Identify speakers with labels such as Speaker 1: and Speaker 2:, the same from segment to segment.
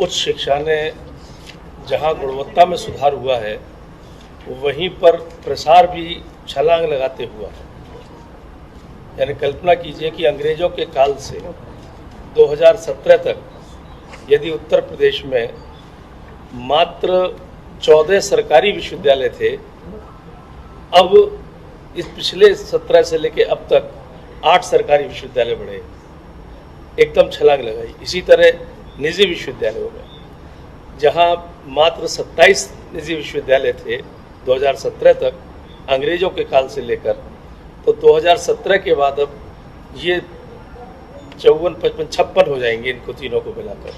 Speaker 1: उच्च शिक्षा ने जहां गुणवत्ता में सुधार हुआ है वहीं पर प्रसार भी छलांग लगाते हुआ है। यानी कल्पना कीजिए कि अंग्रेजों के काल से 2017 तक यदि उत्तर प्रदेश में मात्र 14 सरकारी विश्वविद्यालय थे, अब इस पिछले 17 से लेकर अब तक 8 सरकारी विश्वविद्यालय बढ़े, एकदम छलांग लगाई। इसी तरह निजी विश्वविद्यालयों में जहां मात्र 27 निजी विश्वविद्यालय थे 2017 तक अंग्रेजों के काल से लेकर, तो 2017 के बाद अब ये 54, 55, 56 हो जाएंगे इनको तीनों को मिलाकर।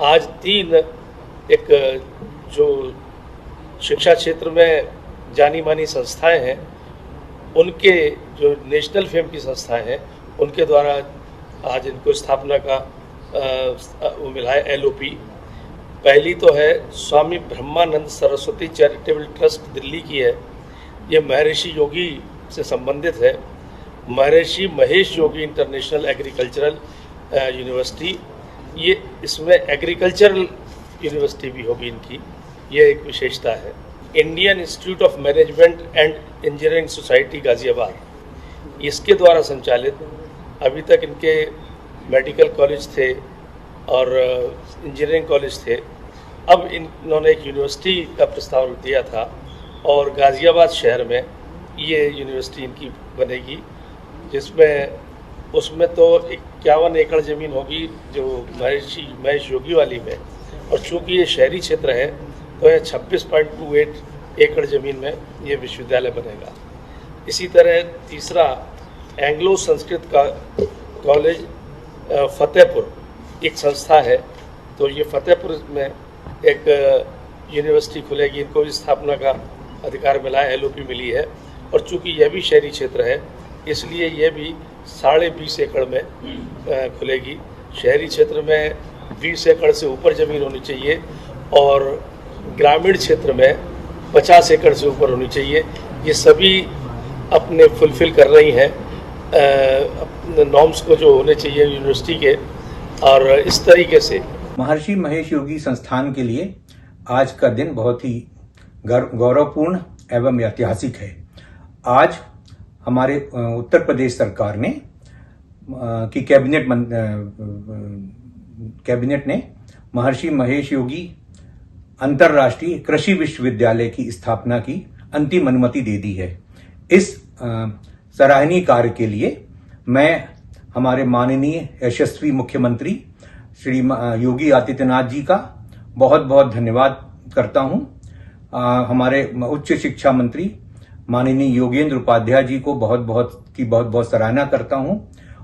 Speaker 1: आज 3 एक जो शिक्षा क्षेत्र में जानी मानी संस्थाएं हैं, उनके जो नेशनल फेम की संस्थाएं हैं, उनके द्वारा आज इनको स्थापना का वो मिला है LOP। पहली तो है स्वामी ब्रह्मानंद सरस्वती चैरिटेबल ट्रस्ट दिल्ली की है, ये महर्षि योगी से संबंधित है। महर्षि Mahesh Yogi international agricultural university, ये इसमें एग्रीकल्चरल यूनिवर्सिटी भी होगी इनकी, ये एक विशेषता है। Indian institute of management and engineering society Ghaziabad, इसके द्वारा संचालित, अभी तक इनके मेडिकल कॉलेज थे और इंजीनियरिंग कॉलेज थे, अब इन्होंने एक यूनिवर्सिटी का प्रस्ताव दिया था और गाज़ियाबाद शहर में ये यूनिवर्सिटी इनकी बनेगी, जिसमें उसमें तो 51 एकड़ ज़मीन होगी जो महर्षि महेश योगी वाली में, और चूँकि ये शहरी क्षेत्र है तो यह 26.28 एकड़ ज़मीन में ये विश्वविद्यालय बनेगा। इसी तरह तीसरा एंग्लो संस्कृत का कॉलेज फतेहपुर एक संस्था है, तो ये फतेहपुर में एक यूनिवर्सिटी खुलेगी, इनको भी स्थापना का अधिकार मिला है, LOP मिली है, और चूँकि यह भी शहरी क्षेत्र है इसलिए यह भी 20.5 एकड़ में खुलेगी। शहरी क्षेत्र में 20 एकड़ से ऊपर ज़मीन होनी चाहिए और ग्रामीण क्षेत्र में 50 एकड़ से ऊपर होनी चाहिए। ये सभी अपने फुलफिल कर रही हैं नॉर्म्स को जो होने चाहिए यूनिवर्सिटी के, और इस तरीके से
Speaker 2: महर्षि महेश योगी संस्थान के लिए आज का दिन बहुत ही गौरवपूर्ण एवं ऐतिहासिक है। आज हमारे उत्तर प्रदेश सरकार ने की कैबिनेट ने महर्षि महेश योगी अंतर्राष्ट्रीय कृषि विश्वविद्यालय की स्थापना की अंतिम अनुमति दे दी है। इस सराहनीय कार्य के लिए मैं हमारे माननीय यशस्वी मुख्यमंत्री श्री योगी आदित्यनाथ जी का बहुत बहुत धन्यवाद करता हूं। हमारे उच्च शिक्षा मंत्री माननीय योगेंद्र उपाध्याय जी को बहुत बहुत सराहना करता हूं,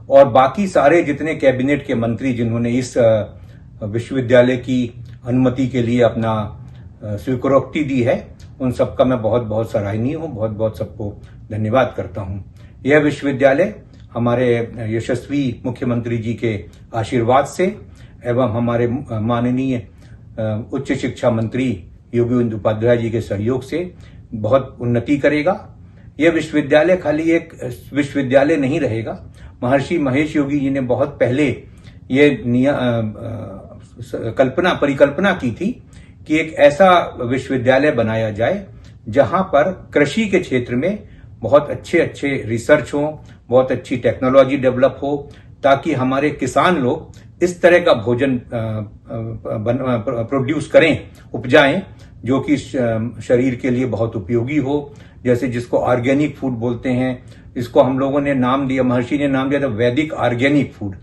Speaker 2: और बाकी सारे जितने कैबिनेट के मंत्री जिन्होंने इस विश्वविद्यालय की अनुमति के लिए अपना स्वीकृति दी है, उन सबका मैं बहुत सराहनीय हूं, बहुत सबको धन्यवाद करता हूं। यह विश्वविद्यालय हमारे यशस्वी मुख्यमंत्री जी के आशीर्वाद से एवं हमारे माननीय उच्च शिक्षा मंत्री योगी उपाध्याय जी के सहयोग से बहुत उन्नति करेगा। यह विश्वविद्यालय खाली एक विश्वविद्यालय नहीं रहेगा। महर्षि महेश योगी जी ने बहुत पहले ये परिकल्पना की थी कि एक ऐसा विश्वविद्यालय बनाया जाए जहां पर कृषि के क्षेत्र में बहुत अच्छे रिसर्च हो, बहुत अच्छी टेक्नोलॉजी डेवलप हो, ताकि हमारे किसान लोग इस तरह का भोजन प्रोड्यूस करें, उपजाएं, जो कि शरीर के लिए बहुत उपयोगी हो। जैसे जिसको ऑर्गेनिक फूड बोलते हैं, इसको हम लोगों ने नाम दिया, महर्षि ने नाम दिया था वैदिक ऑर्गेनिक फूड,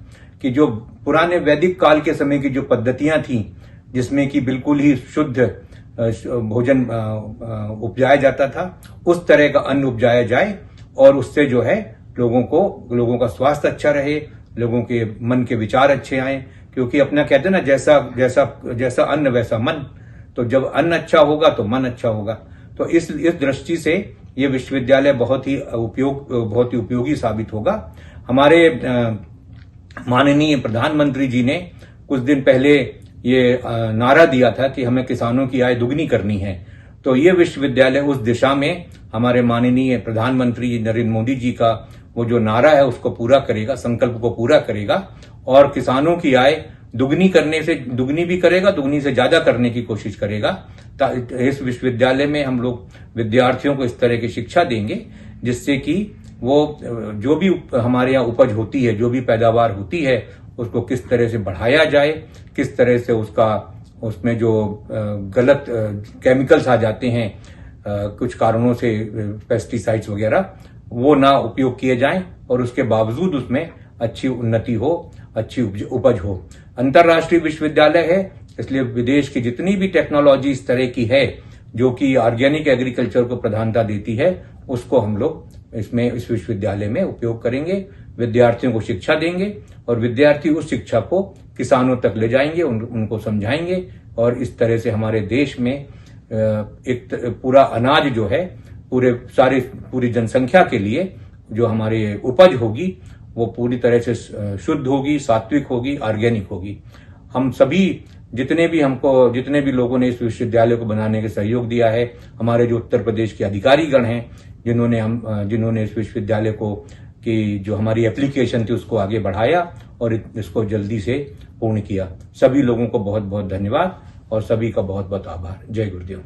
Speaker 2: कि जो पुराने वैदिक काल के समय की जो पद्धतियां थी जिसमें कि बिल्कुल ही शुद्ध भोजन उपजाया जाता था, उस तरह का अन्न उपजाया जाए और उससे जो है लोगों का स्वास्थ्य अच्छा रहे, लोगों के मन के विचार अच्छे आए। क्योंकि अपना कहते हैं ना, जैसा अन्न वैसा मन, तो जब अन्न अच्छा होगा तो मन अच्छा होगा। तो इस दृष्टि से ये विश्वविद्यालय बहुत ही उपयोगी साबित होगा। हमारे माननीय प्रधानमंत्री जी ने कुछ दिन पहले ये नारा दिया था कि हमें किसानों की आय दुगनी करनी है, तो ये विश्वविद्यालय उस दिशा में हमारे माननीय प्रधानमंत्री नरेंद्र मोदी जी का वो जो नारा है उसको पूरा करेगा, संकल्प को पूरा करेगा और किसानों की आय दुगनी भी करेगा, दुगनी से ज्यादा करने की कोशिश करेगा। इस विश्वविद्यालय में हम लोग विद्यार्थियों को इस तरह की शिक्षा देंगे जिससे कि वो जो भी हमारे यहाँ उपज होती है, जो भी पैदावार होती है, उसको किस तरह से बढ़ाया जाए, किस तरह से उसमें जो गलत केमिकल्स आ जाते हैं कुछ कारणों से, पेस्टिसाइड्स वगैरह, वो ना उपयोग किए जाएं और उसके बावजूद उसमें अच्छी उन्नति हो, अच्छी उपज हो। अंतर्राष्ट्रीय विश्वविद्यालय है, इसलिए विदेश की जितनी भी टेक्नोलॉजी इस तरह की है जो कि ऑर्गेनिक एग्रीकल्चर को प्रधानता देती है, उसको हम लोग इस विश्वविद्यालय में उपयोग करेंगे, विद्यार्थियों को शिक्षा देंगे और विद्यार्थी उस शिक्षा को किसानों तक ले जाएंगे, उनको समझाएंगे और इस तरह से हमारे देश में एक पूरा अनाज जो है पूरी जनसंख्या के लिए जो हमारी उपज होगी वो पूरी तरह से शुद्ध होगी, सात्विक होगी, ऑर्गेनिक होगी। हम सभी जितने भी लोगों ने इस विश्वविद्यालय को बनाने के सहयोग दिया है, हमारे जो उत्तर प्रदेश के अधिकारीगण हैं जिन्होंने इस विश्वविद्यालय को की जो हमारी एप्लीकेशन थी उसको आगे बढ़ाया और इसको जल्दी से पूर्ण किया, सभी लोगों को बहुत बहुत धन्यवाद और सभी का बहुत बहुत आभार। जय गुरुदेव।